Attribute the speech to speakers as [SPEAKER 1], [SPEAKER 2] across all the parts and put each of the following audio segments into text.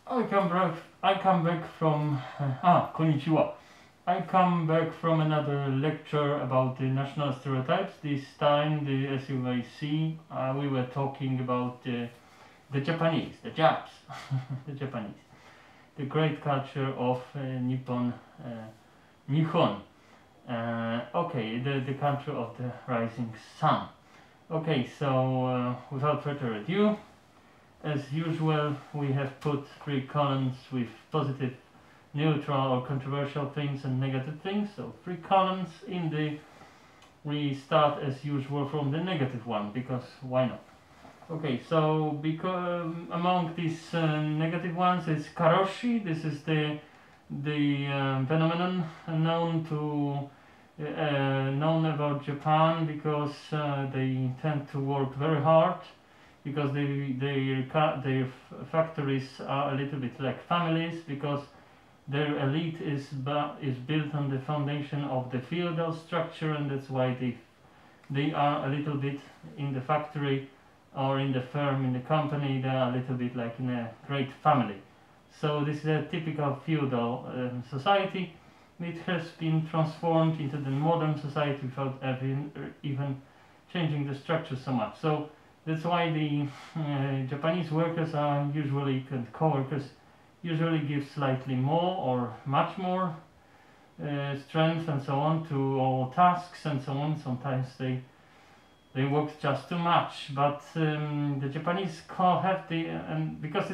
[SPEAKER 1] I come back from konnichiwa. I come back from another lecture about the national stereotypes. This time, as you may see, we were talking about the Japanese, the Japs, the Japanese, the great culture of Nippon, Nihon. Okay, the country of the rising sun. Okay, so without further ado, as usual, we have put 3 columns with positive, neutral or controversial things and negative things. So 3 columns in the... We start as usual from the negative one, because why not? Okay, so because among these negative ones is karoshi. This is the phenomenon known about Japan, because they tend to work very hard, because their factories are a little bit like families, because their elite is built on the foundation of the feudal structure, and that's why they are a little bit in the factory or in the firm, in the company, they are a little bit like in a great family. So this is a typical feudal society. It has been transformed into the modern society without even changing the structure so much. So that's why the Japanese workers are usually, and co-workers usually give slightly more or much more strength and so on to all tasks and so on. Sometimes they work just too much, but the Japanese have the because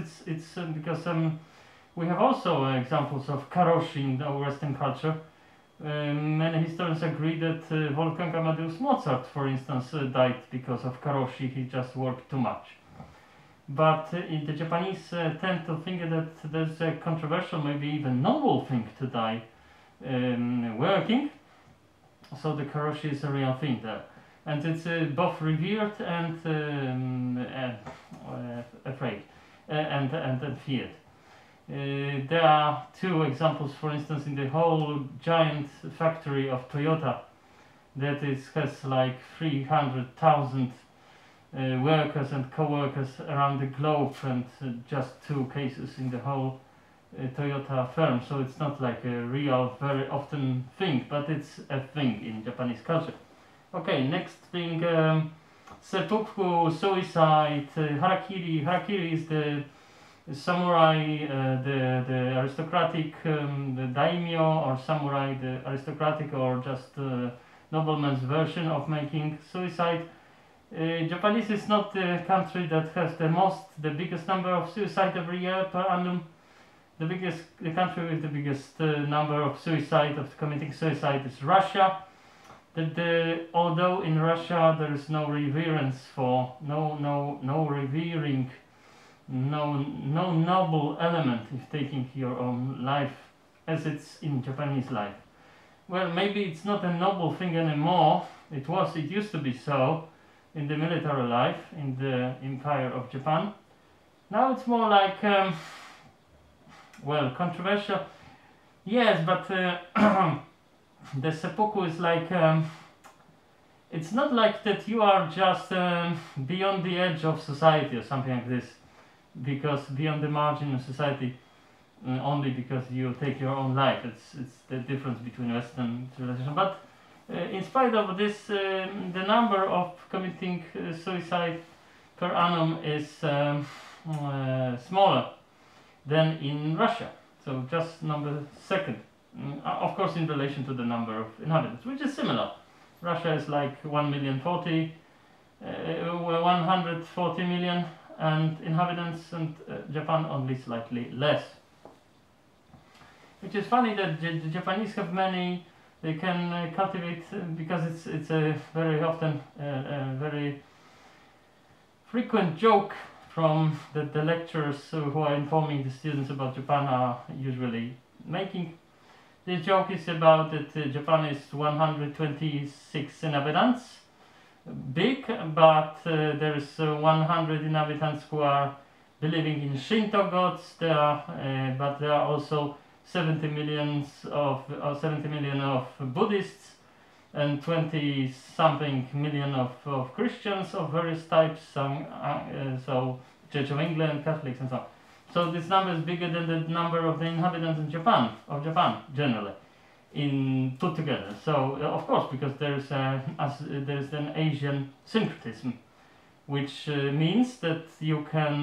[SPEAKER 1] we have also examples of karoshi in our Western culture. Many historians agree that Wolfgang Amadeus Mozart, for instance, died because of karoshi. He just worked too much. But the Japanese tend to think that there's a controversial, maybe even noble thing to die working. So the karoshi is a real thing there. And it's both revered and afraid and feared. There are 2 examples, for instance, in the whole giant factory of Toyota that has like 300,000 workers and co-workers around the globe, and just 2 cases in the whole Toyota firm. So it's not like a real, very often thing, but it's a thing in Japanese culture. Okay, next thing, seppuku, suicide, harakiri. Harakiri is the samurai, the aristocratic, the daimyo or samurai, the aristocratic or just nobleman's version of making suicide. Japanese is not the country that has the biggest number of suicide every year per annum. The country with the biggest number of committing suicide is Russia. Although in Russia there is no reverence for no revering, no noble element in taking your own life as it's in Japanese life. Well, maybe it's not a noble thing anymore. It used to be so in the military life in the Empire of Japan. Now it's more like well, controversial. Yes, but the seppuku is like it's not like that you are just beyond the edge of society or something like this, because beyond the margin of society only because you take your own life. It's the difference between Western civilization. But in spite of this, the number of committing suicide per annum is smaller than in Russia. So just number 2nd. Of course, in relation to the number of inhabitants, which is similar. Russia is like 140 million and inhabitants, and Japan only slightly less. Which is funny that the Japanese have many. They can cultivate, because it's a very often very frequent joke from the lecturers who are informing the students about Japan are usually making. The joke is about that Japan is 126 inhabitants big, but there is 100 inhabitants who are believing in Shinto gods. But there are also 70 million of Buddhists and 20-something million of Christians of various types. So Church of England, Catholics, and so on. So this number is bigger than the number of the inhabitants in Japan, generally, put together. So of course, because there's an Asian syncretism, which means that you can